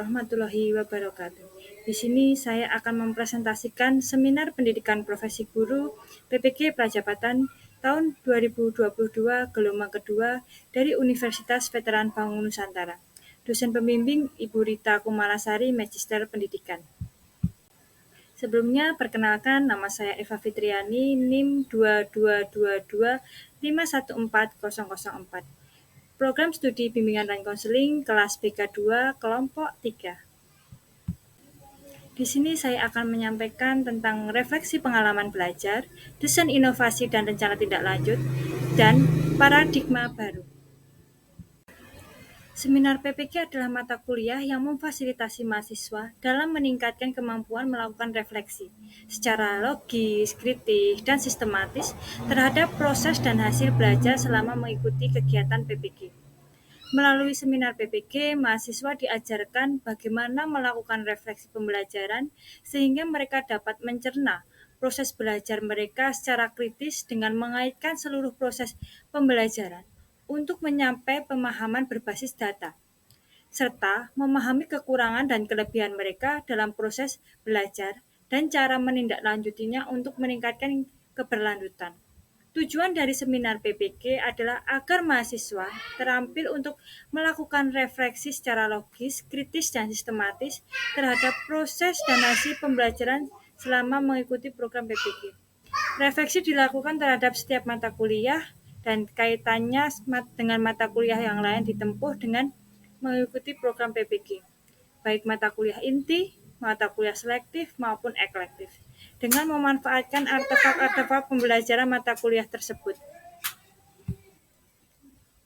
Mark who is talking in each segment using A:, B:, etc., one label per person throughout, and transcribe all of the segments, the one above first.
A: warahmatullahi wabarakatuh. Di sini saya akan mempresentasikan seminar pendidikan profesi guru PPG Prajabatan tahun 2022 gelombang kedua dari Universitas Veteran Bangun Nusantara. Dosen pembimbing Ibu Rita Kumalasari, Magister Pendidikan. Sebelumnya, perkenalkan nama saya Eva Fitriani, NIM 22225140004. Program Studi Bimbingan dan Konseling kelas BK2 kelompok 3. Di sini saya akan menyampaikan tentang refleksi pengalaman belajar, desain inovasi dan rencana tindak lanjut, dan paradigma baru. Seminar PPG adalah mata kuliah yang memfasilitasi mahasiswa dalam meningkatkan kemampuan melakukan refleksi secara logis, kritis, dan sistematis terhadap proses dan hasil belajar selama mengikuti kegiatan PPG. Melalui seminar PPG, mahasiswa diajarkan bagaimana melakukan refleksi pembelajaran sehingga mereka dapat mencerna proses belajar mereka secara kritis dengan mengaitkan seluruh proses pembelajaran untuk menyampai pemahaman berbasis data, serta memahami kekurangan dan kelebihan mereka dalam proses belajar dan cara menindaklanjutinya untuk meningkatkan keberlanjutan. Tujuan dari seminar PPG adalah agar mahasiswa terampil untuk melakukan refleksi secara logis, kritis, dan sistematis terhadap proses dan hasil pembelajaran selama mengikuti program PPG. Refleksi dilakukan terhadap setiap mata kuliah dan kaitannya dengan mata kuliah yang lain ditempuh dengan mengikuti program PPG, baik mata kuliah inti, mata kuliah selektif, maupun eklektif, dengan memanfaatkan artefak-artefak pembelajaran mata kuliah tersebut.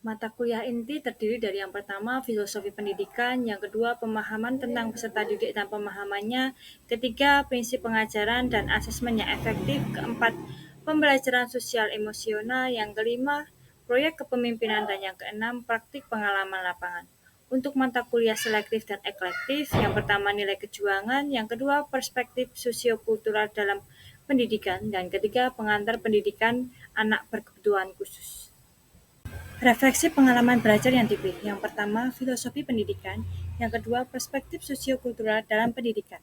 A: Mata kuliah inti terdiri dari yang pertama, filosofi pendidikan, yang kedua, pemahaman tentang peserta didik dan pemahamannya, ketiga, prinsip pengajaran dan asesmen yang efektif, keempat, pembelajaran sosial emosional, yang kelima, proyek kepemimpinan, dan yang keenam, praktik pengalaman lapangan. Untuk mata kuliah selektif dan eklektif, yang pertama nilai kejuangan, yang kedua perspektif sosiokultural dalam pendidikan, dan ketiga pengantar pendidikan anak berkebutuhan khusus. Refleksi pengalaman belajar yang dipilih, yang pertama filosofi pendidikan, yang kedua perspektif sosiokultural dalam pendidikan.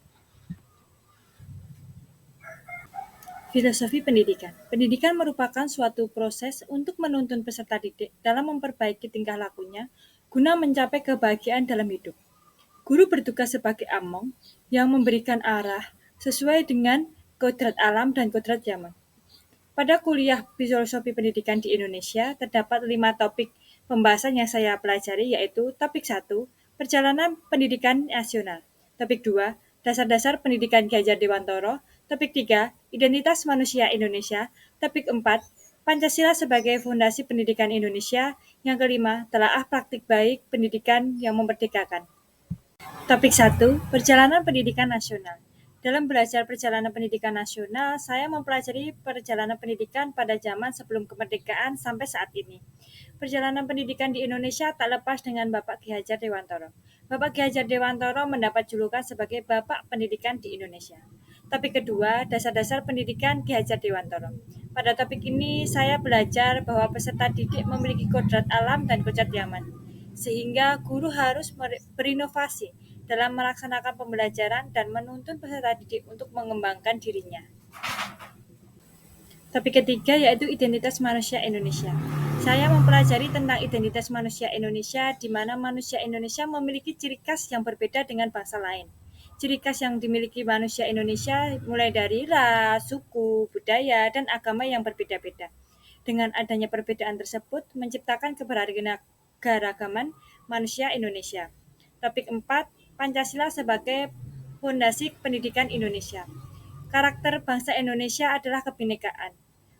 A: Filosofi pendidikan. Pendidikan merupakan suatu proses untuk menuntun peserta didik dalam memperbaiki tingkah lakunya guna mencapai kebahagiaan dalam hidup. Guru bertugas sebagai among yang memberikan arah sesuai dengan kodrat alam dan kodrat zaman. Pada kuliah filosofi pendidikan di Indonesia, terdapat 5 topik pembahasan yang saya pelajari, yaitu topik 1, perjalanan pendidikan nasional. Topik 2, dasar-dasar pendidikan Ki Hajar Dewantoro. Topik 3, identitas manusia Indonesia. Topik 4, Pancasila sebagai fondasi pendidikan Indonesia. Yang kelima, telaah praktik baik pendidikan yang memerdekakan. Topik 1, perjalanan pendidikan nasional. Dalam belajar perjalanan pendidikan nasional, saya mempelajari perjalanan pendidikan pada zaman sebelum kemerdekaan sampai saat ini. Perjalanan pendidikan di Indonesia tak lepas dengan Bapak Ki Hajar Dewantoro. Bapak Ki Hajar Dewantoro mendapat julukan sebagai Bapak Pendidikan di Indonesia. Topik kedua, dasar-dasar pendidikan Ki Hajar Dewantoro. Pada topik ini, saya belajar bahwa peserta didik memiliki kodrat alam dan kodrat zaman, sehingga guru harus berinovasi dalam melaksanakan pembelajaran dan menuntun peserta didik untuk mengembangkan dirinya. Topik ketiga yaitu identitas manusia Indonesia. Saya mempelajari tentang identitas manusia Indonesia, di mana manusia Indonesia memiliki ciri khas yang berbeda dengan bangsa lain. Ciri khas yang dimiliki manusia Indonesia mulai dari ras, suku, budaya, dan agama yang berbeda-beda. Dengan adanya perbedaan tersebut, menciptakan keberagaman manusia Indonesia. Topik 4, Pancasila sebagai fondasi pendidikan Indonesia. Karakter bangsa Indonesia adalah kebinekaan.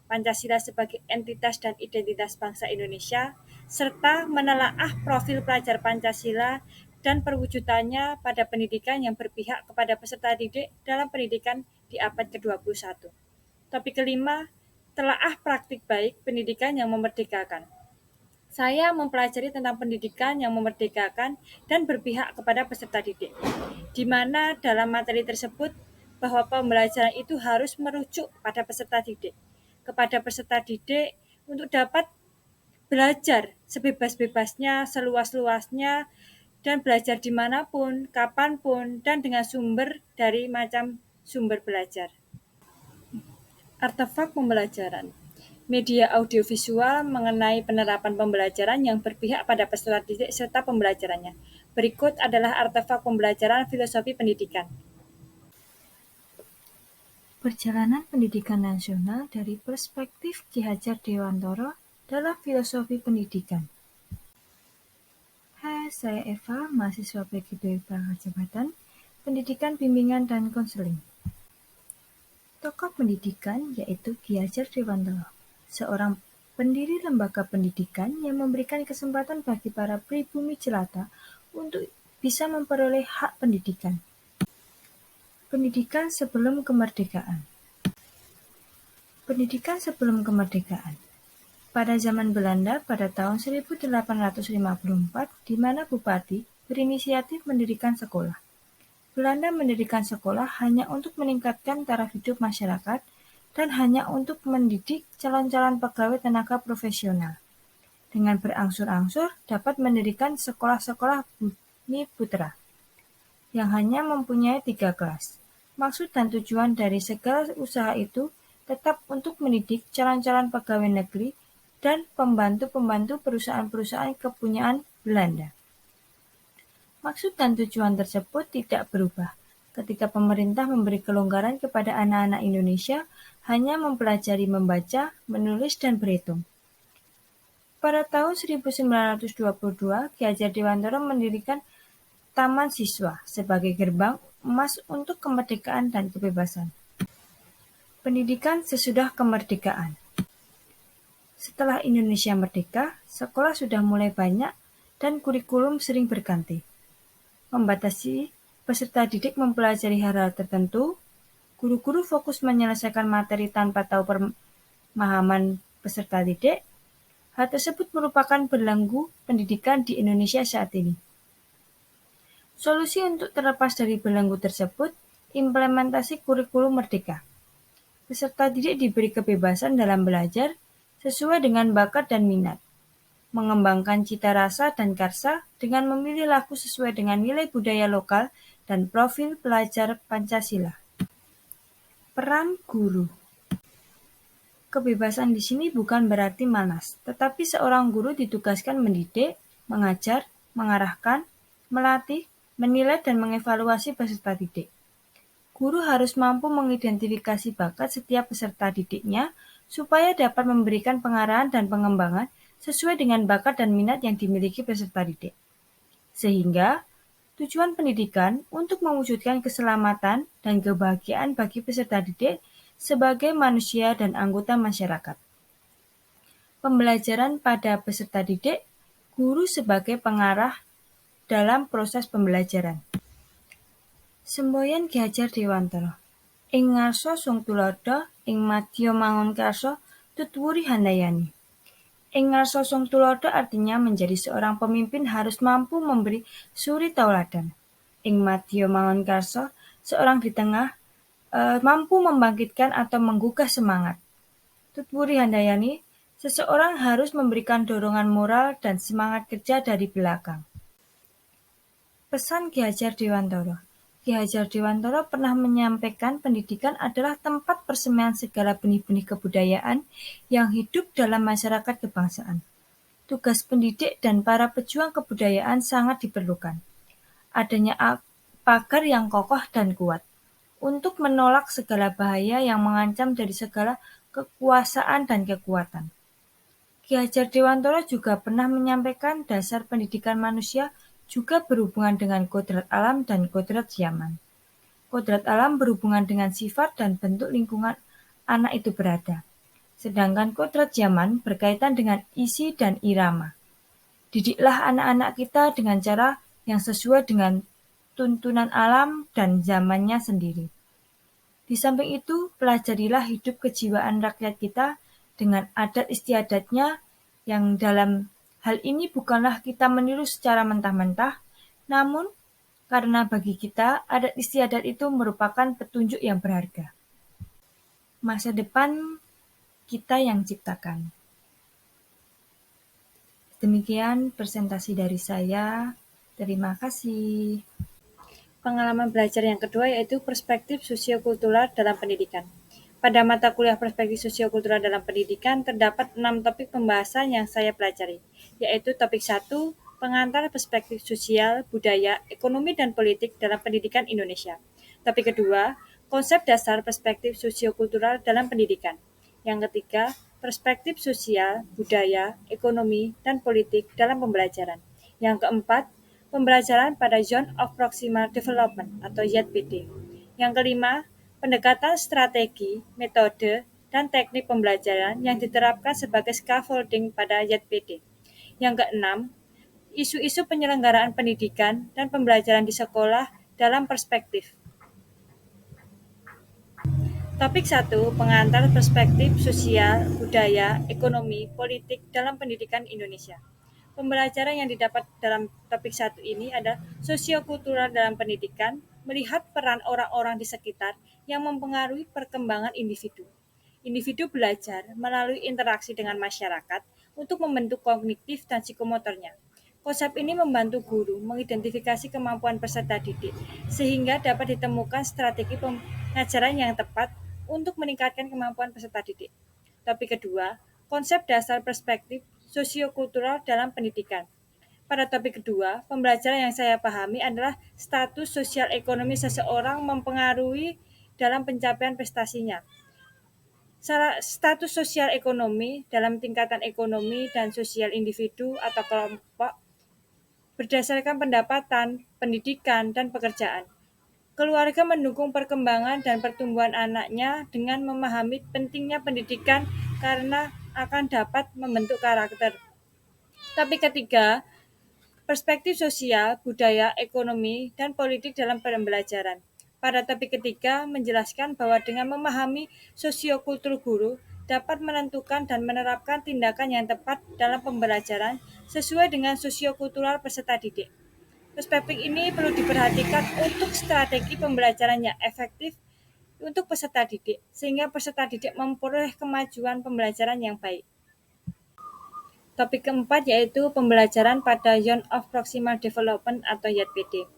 A: Pancasila sebagai entitas dan identitas bangsa Indonesia, serta menelaah profil pelajar Pancasila dan perwujudannya pada pendidikan yang berpihak kepada peserta didik dalam pendidikan di abad ke-21. Topik kelima, telaah praktik baik pendidikan yang memerdekakan. Saya mempelajari tentang pendidikan yang memerdekakan dan berpihak kepada peserta didik, di mana dalam materi tersebut bahwa pembelajaran itu harus merujuk pada peserta didik, kepada peserta didik untuk dapat belajar sebebas-bebasnya, seluas-luasnya dan belajar dimanapun, kapanpun, dan dengan sumber dari macam sumber belajar. Artefak pembelajaran. Media audiovisual mengenai penerapan pembelajaran yang berpihak pada peserta didik serta pembelajarannya. Berikut adalah artefak pembelajaran filosofi pendidikan. Perjalanan pendidikan nasional dari perspektif Ki Hajar Dewantara dalam filosofi pendidikan. Hai, saya Eva, mahasiswa PGB Jabatan, Pendidikan, Bimbingan, dan Konseling. Tokoh pendidikan yaitu Ki Hajar Dewantara, seorang pendiri lembaga pendidikan yang memberikan kesempatan bagi para pribumi jelata untuk bisa memperoleh hak pendidikan. Pendidikan sebelum kemerdekaan. Pendidikan sebelum kemerdekaan. Pada zaman Belanda pada tahun 1854, di mana bupati berinisiatif mendirikan sekolah. Belanda mendirikan sekolah hanya untuk meningkatkan taraf hidup masyarakat dan hanya untuk mendidik calon-calon pegawai tenaga profesional. Dengan berangsur-angsur dapat mendirikan sekolah-sekolah bumi putra yang hanya mempunyai 3 kelas. Maksud dan tujuan dari segala usaha itu tetap untuk mendidik calon-calon pegawai negeri dan pembantu-pembantu perusahaan-perusahaan kepunyaan Belanda. Maksud dan tujuan tersebut tidak berubah ketika pemerintah memberi kelonggaran kepada anak-anak Indonesia hanya mempelajari membaca, menulis, dan berhitung. Pada tahun 1922, Ki Hajar Dewantara mendirikan Taman Siswa sebagai gerbang emas untuk kemerdekaan dan kebebasan. Pendidikan sesudah kemerdekaan. Setelah Indonesia merdeka, sekolah sudah mulai banyak dan kurikulum sering berganti. Membatasi peserta didik mempelajari hal-hal tertentu, guru-guru fokus menyelesaikan materi tanpa tahu pemahaman peserta didik. Hal tersebut merupakan belenggu pendidikan di Indonesia saat ini. Solusi untuk terlepas dari belenggu tersebut, implementasi kurikulum merdeka. Peserta didik diberi kebebasan dalam belajar sesuai dengan bakat dan minat, mengembangkan cita rasa dan karsa dengan memilih laku sesuai dengan nilai budaya lokal dan profil pelajar Pancasila. Peran guru. Kebebasan di sini bukan berarti malas, tetapi seorang guru ditugaskan mendidik, mengajar, mengarahkan, melatih, menilai dan mengevaluasi peserta didik. Guru harus mampu mengidentifikasi bakat setiap peserta didiknya supaya dapat memberikan pengarahan dan pengembangan sesuai dengan bakat dan minat yang dimiliki peserta didik. Sehingga, tujuan pendidikan untuk mewujudkan keselamatan dan kebahagiaan bagi peserta didik sebagai manusia dan anggota masyarakat. Pembelajaran pada peserta didik, guru sebagai pengarah dalam proses pembelajaran. Semboyan Ki Hajar Dewantara. Ing ngarsa sung tuladha, ing madya mangun karsa, tutwuri handayani. Ing ngarsa sung tuladha artinya menjadi seorang pemimpin harus mampu memberi suri tauladan. Ing madya mangun karsa, seorang di tengah mampu membangkitkan atau menggugah semangat. Tutwuri handayani, seseorang harus memberikan dorongan moral dan semangat kerja dari belakang. Pesan Ki Hajar Dewantara. Ki Hajar Dewantara pernah menyampaikan pendidikan adalah tempat persemaian segala benih-benih kebudayaan yang hidup dalam masyarakat kebangsaan. Tugas pendidik dan para pejuang kebudayaan sangat diperlukan. Adanya pagar yang kokoh dan kuat untuk menolak segala bahaya yang mengancam dari segala kekuasaan dan kekuatan. Ki Hajar Dewantara juga pernah menyampaikan dasar pendidikan manusia juga berhubungan dengan kodrat alam dan kodrat zaman. Kodrat alam berhubungan dengan sifat dan bentuk lingkungan anak itu berada. Sedangkan kodrat zaman berkaitan dengan isi dan irama. Didiklah anak-anak kita dengan cara yang sesuai dengan tuntunan alam dan zamannya sendiri. Di samping itu, pelajarilah hidup kejiwaan rakyat kita dengan adat istiadatnya yang dalam hal ini bukanlah kita meniru secara mentah-mentah, namun karena bagi kita adat istiadat itu merupakan petunjuk yang berharga. Masa depan kita yang ciptakan. Demikian presentasi dari saya.
B: Terima kasih.
A: Pengalaman belajar yang kedua yaitu perspektif sosiokultural dalam pendidikan. Pada mata kuliah perspektif sosiokultural dalam pendidikan terdapat 6 topik pembahasan yang saya pelajari, yaitu topik 1, pengantar perspektif sosial, budaya, ekonomi, dan politik dalam pendidikan Indonesia. Topik kedua, konsep dasar perspektif sosiokultural dalam pendidikan. Yang ketiga, perspektif sosial, budaya, ekonomi, dan politik dalam pembelajaran. Yang keempat, pembelajaran pada Zone of Proximal Development atau ZPD. Yang kelima, pendekatan strategi, metode, dan teknik pembelajaran yang diterapkan sebagai scaffolding pada ZPD. Yang keenam, isu-isu penyelenggaraan pendidikan dan pembelajaran di sekolah dalam perspektif. Topik 1, pengantar perspektif sosial, budaya, ekonomi, politik dalam pendidikan Indonesia. Pembelajaran yang didapat dalam topik 1 ini adalah sosiokultural dalam pendidikan, melihat peran orang-orang di sekitar yang mempengaruhi perkembangan individu. Individu belajar melalui interaksi dengan masyarakat untuk membentuk kognitif dan psikomotornya. Konsep ini membantu guru mengidentifikasi kemampuan peserta didik, sehingga dapat ditemukan strategi pengajaran yang tepat untuk meningkatkan kemampuan peserta didik. Topik kedua, konsep dasar perspektif sosiokultural dalam pendidikan. Pada topik kedua, pembelajaran yang saya pahami adalah status sosial ekonomi seseorang mempengaruhi dalam pencapaian prestasinya. Status sosial ekonomi dalam tingkatan ekonomi dan sosial individu atau kelompok berdasarkan pendapatan, pendidikan, dan pekerjaan. Keluarga mendukung perkembangan dan pertumbuhan anaknya dengan memahami pentingnya pendidikan karena akan dapat membentuk karakter. Topik ketiga, perspektif sosial, budaya, ekonomi, dan politik dalam pembelajaran. Pada topik ketiga, menjelaskan bahwa dengan memahami sosiokultur guru dapat menentukan dan menerapkan tindakan yang tepat dalam pembelajaran sesuai dengan sosiokultural peserta didik. Perspektif ini perlu diperhatikan untuk strategi pembelajaran yang efektif untuk peserta didik, sehingga peserta didik memperoleh kemajuan pembelajaran yang baik. Topik keempat yaitu pembelajaran pada Zone of Proximal Development atau ZPD.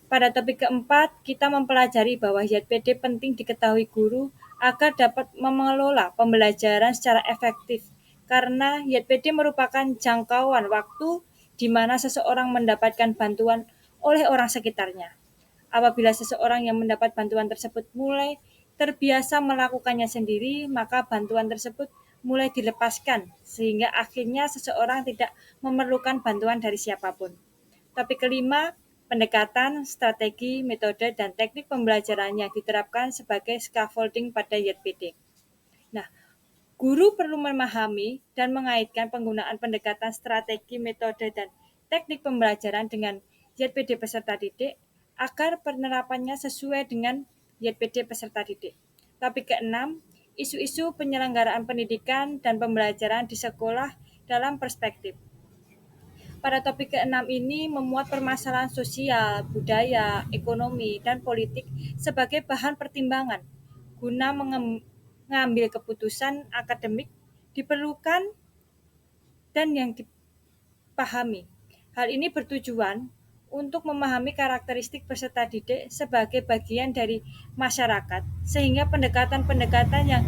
A: Pada topik keempat, kita mempelajari bahwa ZPD penting diketahui guru agar dapat mengelola pembelajaran secara efektif, karena ZPD merupakan jangkauan waktu di mana seseorang mendapatkan bantuan oleh orang sekitarnya. Apabila seseorang yang mendapat bantuan tersebut mulai terbiasa melakukannya sendiri, maka bantuan tersebut mulai dilepaskan, sehingga akhirnya seseorang tidak memerlukan bantuan dari siapapun. Topik kelima, pendekatan, strategi, metode, dan teknik pembelajaran yang diterapkan sebagai scaffolding pada ZPD. Nah, guru perlu memahami dan mengaitkan penggunaan pendekatan strategi, metode, dan teknik pembelajaran dengan ZPD peserta didik agar penerapannya sesuai dengan ZPD peserta didik. Topik keenam, isu-isu penyelenggaraan pendidikan dan pembelajaran di sekolah dalam perspektif. Pada topik keenam ini memuat permasalahan sosial, budaya, ekonomi, dan politik sebagai bahan pertimbangan guna mengambil keputusan akademik diperlukan dan yang dipahami. Hal ini bertujuan untuk memahami karakteristik peserta didik sebagai bagian dari masyarakat, sehingga pendekatan-pendekatan yang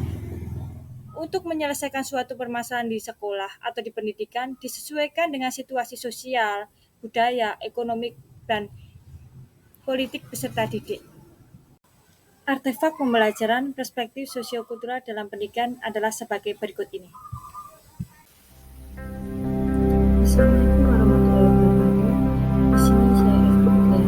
A: untuk menyelesaikan suatu permasalahan di sekolah atau di pendidikan disesuaikan dengan situasi sosial, budaya, ekonomi, dan politik peserta didik. Artefak pembelajaran perspektif sosiokultural dalam pendidikan adalah sebagai berikut ini.
B: Assalamualaikum warahmatullahi wabarakatuh. Di sini saya Eva Putri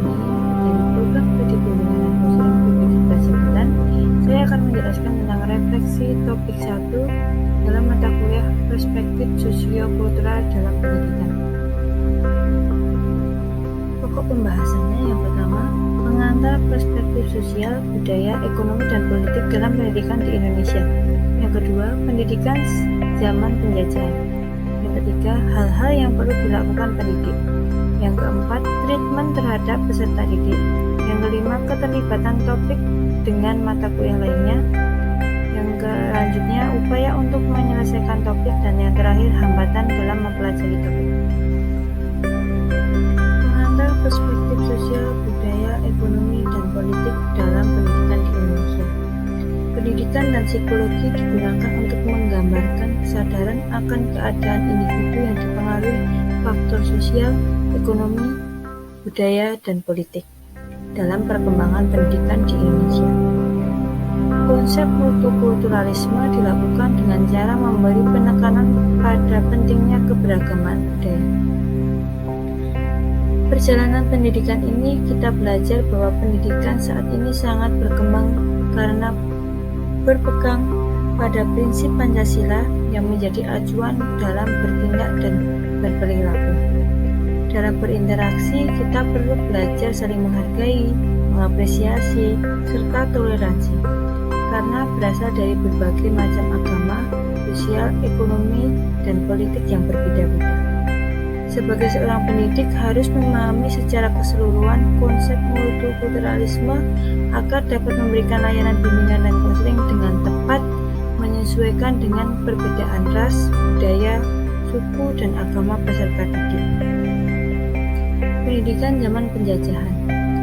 B: dari program Studi Bimbingan Konseling Publik Kelas 9. Saya akan menjelaskan tentang refleksi topik 1 dalam mata kuliah perspektif sosiokultural dalam pendidikan. Pokok pembahasannya yang pertama, mengantar perspektif sosial, budaya, ekonomi, dan politik dalam pendidikan di Indonesia. Yang kedua, pendidikan zaman penjajahan. Yang ketiga, hal-hal yang perlu dilakukan pendidik. Yang keempat, treatmen terhadap peserta didik. Yang kelima, keterlibatan topik dengan mata kuliah lainnya. Yang selanjutnya, upaya untuk menyelesaikan topik. Dan yang terakhir, hambatan dalam mempelajari topik. Mengantar perspektif sosial, budaya, ekonomi, dan politik dalam pendidikan di Indonesia. Pendidikan dan psikologi digunakan untuk menggambarkan kesadaran akan keadaan individu yang dipengaruhi faktor sosial, ekonomi, budaya, dan politik dalam perkembangan pendidikan di Indonesia. Konsep multikulturalisme dilakukan dengan cara memberi penekanan pada pentingnya keberagaman budaya. Perjalanan pendidikan ini kita belajar bahwa pendidikan saat ini sangat berkembang karena berpegang pada prinsip Pancasila yang menjadi acuan dalam bertindak dan berperilaku. Dalam berinteraksi, kita perlu belajar saling menghargai, mengapresiasi, serta toleransi, karena berasal dari berbagai macam agama, sosial, ekonomi, dan politik yang berbeda-beda. Sebagai seorang pendidik harus memahami secara keseluruhan konsep multikulturalisme agar dapat memberikan layanan bimbingan dan konseling dengan tepat, menyesuaikan dengan perbedaan ras, budaya, suku, dan agama peserta didik. Pendidikan zaman penjajahan.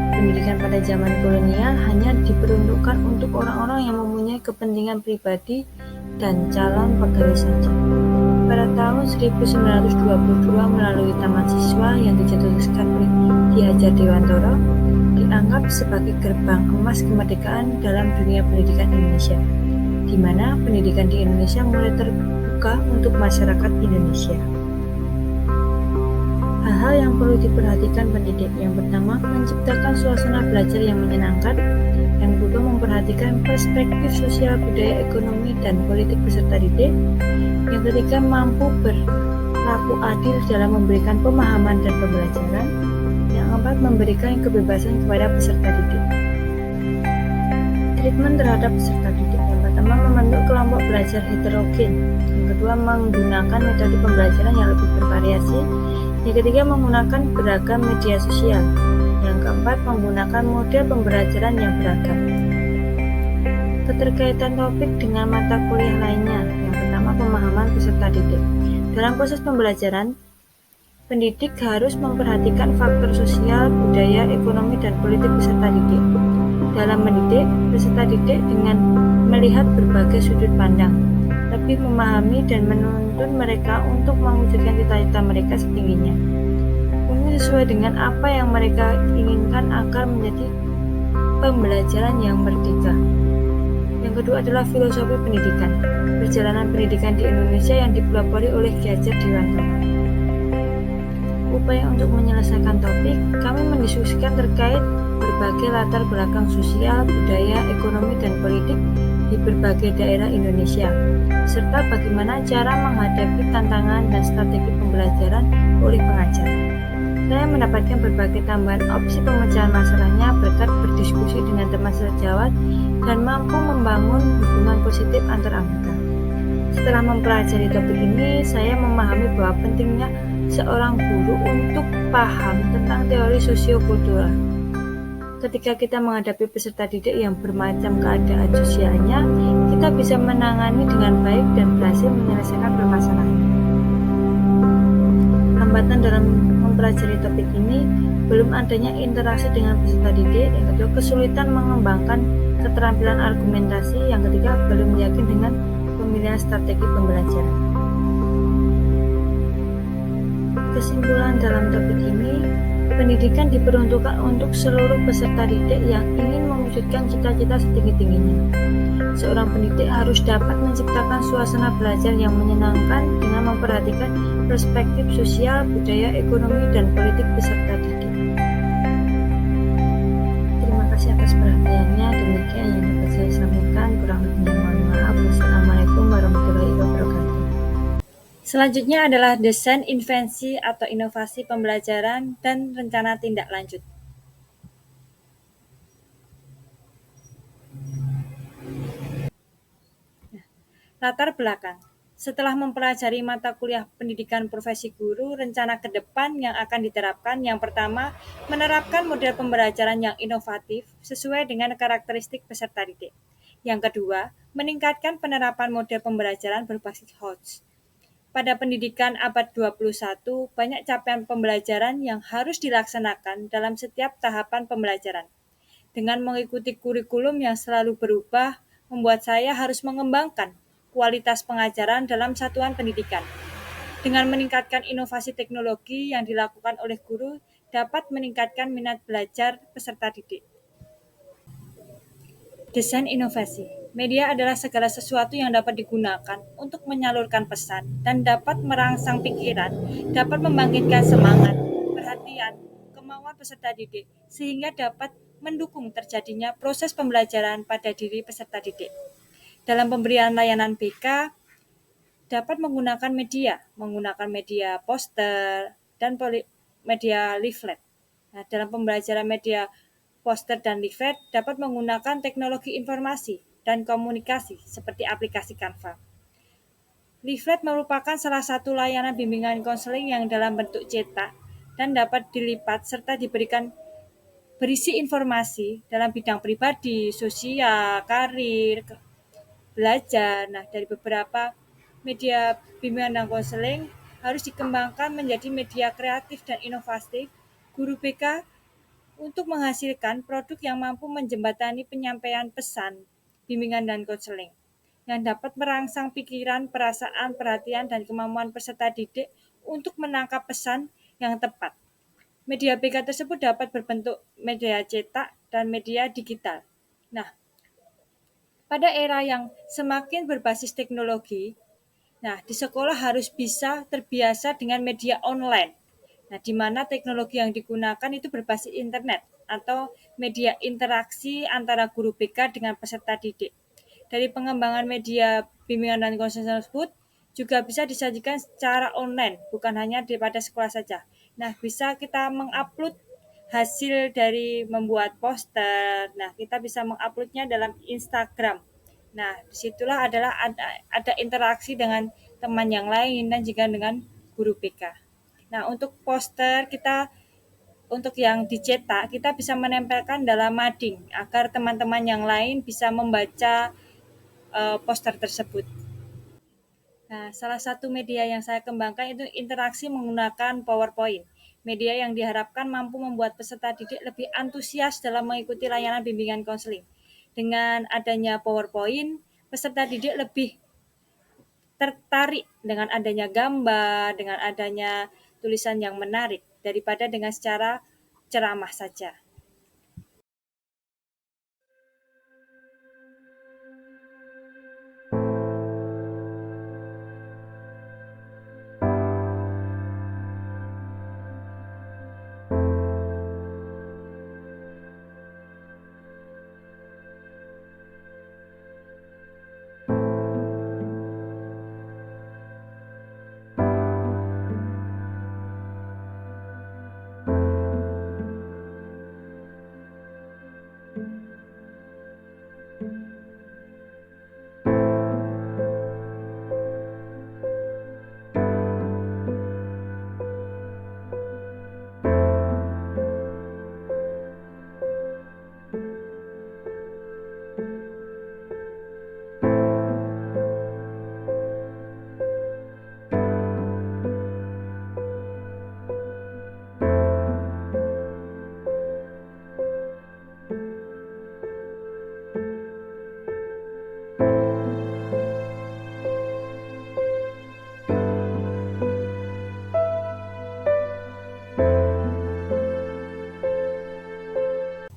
B: Pendidikan pada zaman kolonial hanya diperuntukkan untuk orang-orang yang mempunyai kepentingan pribadi dan calon pegawai saja. Pada tahun 1922 melalui Taman Siswa yang dicetuskan oleh Ki Hajar Dewantara dianggap sebagai gerbang emas kemerdekaan dalam dunia pendidikan Indonesia, di mana pendidikan di Indonesia mulai terbuka untuk masyarakat Indonesia. Hal-hal yang perlu diperhatikan pendidik. Yang pertama, menciptakan suasana belajar yang menyenangkan. Yang kedua, memperhatikan perspektif sosial, budaya, ekonomi, dan politik peserta didik. Yang ketiga, mampu berlaku adil dalam memberikan pemahaman dan pembelajaran. Yang keempat, memberikan kebebasan kepada peserta didik. Treatment terhadap peserta didik. Yang pertama, membentuk kelompok belajar heterogen. Yang kedua, menggunakan metode pembelajaran yang lebih bervariasi. Yang ketiga, menggunakan beragam media sosial. Yang keempat, menggunakan model pembelajaran yang beragam. Keterkaitan topik dengan mata kuliah lainnya. Yang pertama, pemahaman peserta didik. Dalam proses pembelajaran, pendidik harus memperhatikan faktor sosial, budaya, ekonomi, dan politik peserta didik. Dalam mendidik, peserta didik dengan melihat berbagai sudut pandang, lebih memahami dan menuntun mereka untuk mewujudkan cita-cita mereka setingginya. Ini sesuai dengan apa yang mereka inginkan agar menjadi pembelajaran yang merdeka. Yang kedua adalah filosofi pendidikan. Perjalanan pendidikan di Indonesia yang dipelopori oleh Ki Hajar Dewantara. Upaya untuk menyelesaikan topik, kami mendiskusikan terkait berbagai latar belakang sosial, budaya, ekonomi, dan politik di berbagai daerah Indonesia, serta bagaimana cara menghadapi tantangan dan strategi pembelajaran oleh pengajar. Saya mendapatkan berbagai tambahan opsi pemecahan masalahnya berkat berdiskusi dengan teman sejawat dan mampu membangun hubungan positif antar anggota. Setelah mempelajari topik ini, saya memahami bahwa pentingnya seorang guru untuk paham tentang teori sosiokultural. Ketika kita menghadapi peserta didik yang bermacam keadaan sosialnya, kita bisa menangani dengan baik dan berhasil menyelesaikan permasalahan. Hambatan dalam mempelajari topik ini, belum adanya interaksi dengan peserta didik. Yang kedua, kesulitan mengembangkan keterampilan argumentasi. Yang ketiga, belum yakin dengan pemilihan strategi pembelajaran. Kesimpulan dalam topik ini, pendidikan diperuntukkan untuk seluruh peserta didik yang ingin mewujudkan cita-cita setinggi-tingginya. Seorang pendidik harus dapat menciptakan suasana belajar yang menyenangkan dengan memperhatikan perspektif sosial, budaya, ekonomi, dan politik peserta didik. Terima kasih atas perhatiannya. Demikian yang dapat saya sampaikan. Kurang lebihnya mohon maaf. Wassalamualaikum warahmatullahi wabarakatuh.
A: Selanjutnya adalah desain invensi atau inovasi pembelajaran dan rencana tindak lanjut. Latar belakang. Setelah mempelajari mata kuliah pendidikan profesi guru, rencana ke depan yang akan diterapkan yang pertama, menerapkan model pembelajaran yang inovatif sesuai dengan karakteristik peserta didik. Yang kedua, meningkatkan penerapan model pembelajaran berbasis HOTS. pada pendidikan abad 21, banyak capaian pembelajaran yang harus dilaksanakan dalam setiap tahapan pembelajaran. Dengan mengikuti kurikulum yang selalu berubah, membuat saya harus mengembangkan kualitas pengajaran dalam satuan pendidikan. Dengan meningkatkan inovasi teknologi yang dilakukan oleh guru, dapat meningkatkan minat belajar peserta didik. Desain inovasi. Media adalah segala sesuatu yang dapat digunakan untuk menyalurkan pesan dan dapat merangsang pikiran, dapat membangkitkan semangat, perhatian, kemauan peserta didik, sehingga dapat mendukung terjadinya proses pembelajaran pada diri peserta didik. Dalam pemberian layanan BK, dapat menggunakan media poster dan media leaflet. Nah, dalam pembelajaran media poster dan leaflet dapat menggunakan teknologi informasi dan komunikasi seperti aplikasi Canva. Leaflet merupakan salah satu layanan bimbingan konseling yang dalam bentuk cetak dan dapat dilipat serta diberikan berisi informasi dalam bidang pribadi, sosial, karir, belajar. Nah, dari beberapa media bimbingan dan konseling harus dikembangkan menjadi media kreatif dan inovatif. Guru BK untuk menghasilkan produk yang mampu menjembatani penyampaian pesan, bimbingan dan konseling yang dapat merangsang pikiran, perasaan, perhatian, dan kemampuan peserta didik untuk menangkap pesan yang tepat. Media BK tersebut dapat berbentuk media cetak dan media digital. Nah, pada era yang semakin berbasis teknologi, nah di sekolah harus bisa terbiasa dengan media online. Nah, di mana teknologi yang digunakan itu berbasis internet atau media interaksi antara guru BK dengan peserta didik. Dari pengembangan media bimbingan dan konseling tersebut juga bisa disajikan secara online, bukan hanya pada sekolah saja. Nah, bisa kita mengupload hasil dari membuat poster. Nah, kita bisa menguploadnya dalam Instagram. Nah, disitulah ada interaksi dengan teman yang lain dan juga dengan guru BK. Nah, untuk poster untuk yang dicetak, kita bisa menempelkan dalam mading agar teman-teman yang lain bisa membaca poster tersebut. Nah, salah satu media yang saya kembangkan itu interaksi menggunakan PowerPoint. Media yang diharapkan mampu membuat peserta didik lebih antusias dalam mengikuti layanan bimbingan konseling. Dengan adanya PowerPoint, peserta didik lebih tertarik dengan adanya gambar, dengan adanya tulisan yang menarik daripada dengan secara ceramah saja.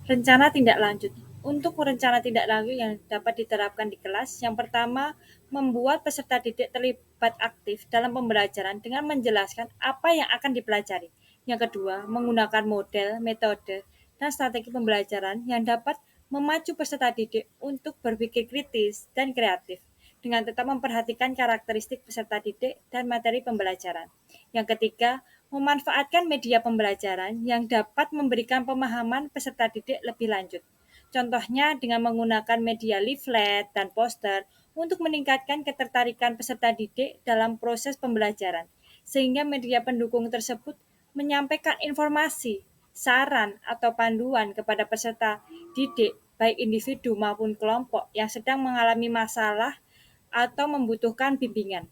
A: Rencana tindak lanjut. Untuk rencana tindak lanjut yang dapat diterapkan di kelas, yang pertama, membuat peserta didik terlibat aktif dalam pembelajaran dengan menjelaskan apa yang akan dipelajari. Yang kedua, menggunakan model, metode, dan strategi pembelajaran yang dapat memacu peserta didik untuk berpikir kritis dan kreatif dengan tetap memperhatikan karakteristik peserta didik dan materi pembelajaran. Yang ketiga, memanfaatkan media pembelajaran yang dapat memberikan pemahaman peserta didik lebih lanjut. Contohnya dengan menggunakan media leaflet dan poster untuk meningkatkan ketertarikan peserta didik dalam proses pembelajaran, sehingga media pendukung tersebut menyampaikan informasi, saran, atau panduan kepada peserta didik, baik individu maupun kelompok yang sedang mengalami masalah atau membutuhkan bimbingan.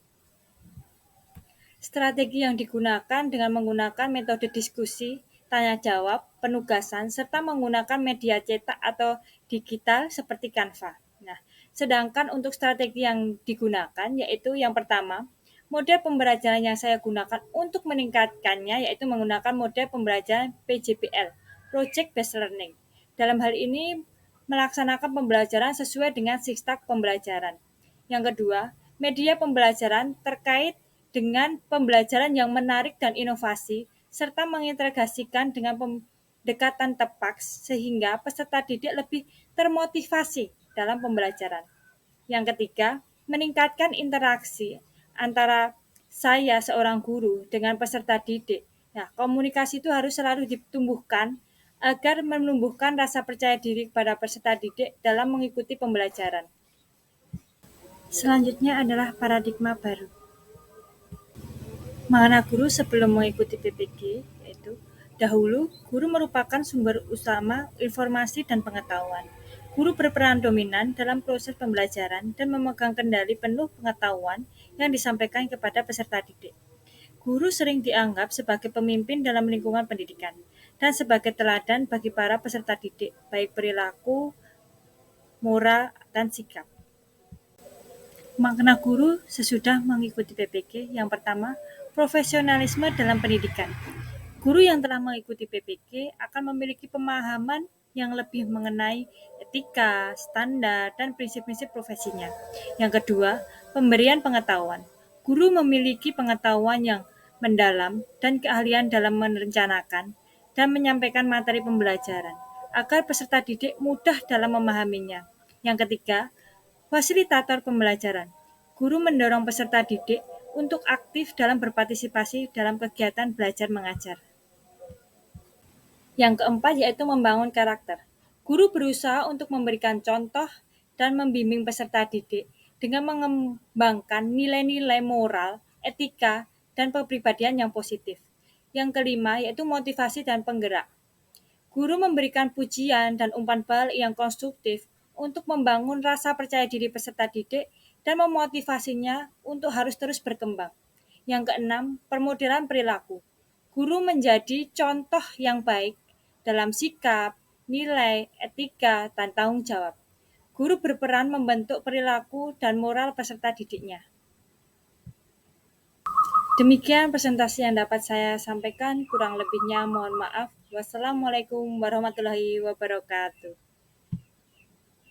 A: Strategi yang digunakan dengan menggunakan metode diskusi, tanya jawab, penugasan, serta menggunakan media cetak atau digital seperti Canva. Nah, sedangkan untuk strategi yang digunakan yaitu yang pertama, model pembelajaran yang saya gunakan untuk meningkatkannya yaitu menggunakan model pembelajaran PJBL, Project Based Learning. Dalam hal ini melaksanakan pembelajaran sesuai dengan sistem pembelajaran. Yang kedua, media pembelajaran terkait dengan pembelajaran yang menarik dan inovasi, serta mengintegrasikan dengan pendekatan tepat sehingga peserta didik lebih termotivasi dalam pembelajaran. Yang ketiga, meningkatkan interaksi antara saya seorang guru dengan peserta didik. Nah, komunikasi itu harus selalu ditumbuhkan agar menumbuhkan rasa percaya diri kepada peserta didik dalam mengikuti pembelajaran.
B: Selanjutnya adalah paradigma baru.
A: Makna guru sebelum mengikuti PPG yaitu dahulu guru merupakan sumber utama informasi dan pengetahuan. Guru berperan dominan dalam proses pembelajaran dan memegang kendali penuh pengetahuan yang disampaikan kepada peserta didik. Guru sering dianggap sebagai pemimpin dalam lingkungan pendidikan dan sebagai teladan bagi para peserta didik, baik perilaku, moral, dan sikap. Makna guru sesudah mengikuti PPG yang pertama, profesionalisme dalam pendidikan. Guru yang telah mengikuti PPG akan memiliki pemahaman yang lebih mengenai etika, standar, dan prinsip-prinsip profesinya. Yang kedua, pemberian pengetahuan. Guru memiliki pengetahuan yang mendalam dan keahlian dalam merencanakan dan menyampaikan materi pembelajaran agar peserta didik mudah dalam memahaminya. Yang ketiga, fasilitator pembelajaran. Guru mendorong peserta didik untuk aktif dalam berpartisipasi dalam kegiatan belajar mengajar. Yang keempat yaitu membangun karakter. Guru berusaha untuk memberikan contoh dan membimbing peserta didik dengan mengembangkan nilai-nilai moral, etika, dan kepribadian yang positif. Yang kelima yaitu motivasi dan penggerak. Guru memberikan pujian dan umpan balik yang konstruktif untuk membangun rasa percaya diri peserta didik dan memotivasinya untuk harus terus berkembang. Yang keenam, permodelan perilaku. Guru menjadi contoh yang baik dalam sikap, nilai, etika, dan tanggung jawab. Guru berperan membentuk perilaku dan moral peserta didiknya. Demikian presentasi yang dapat saya sampaikan, kurang lebihnya mohon maaf. Wassalamualaikum warahmatullahi wabarakatuh.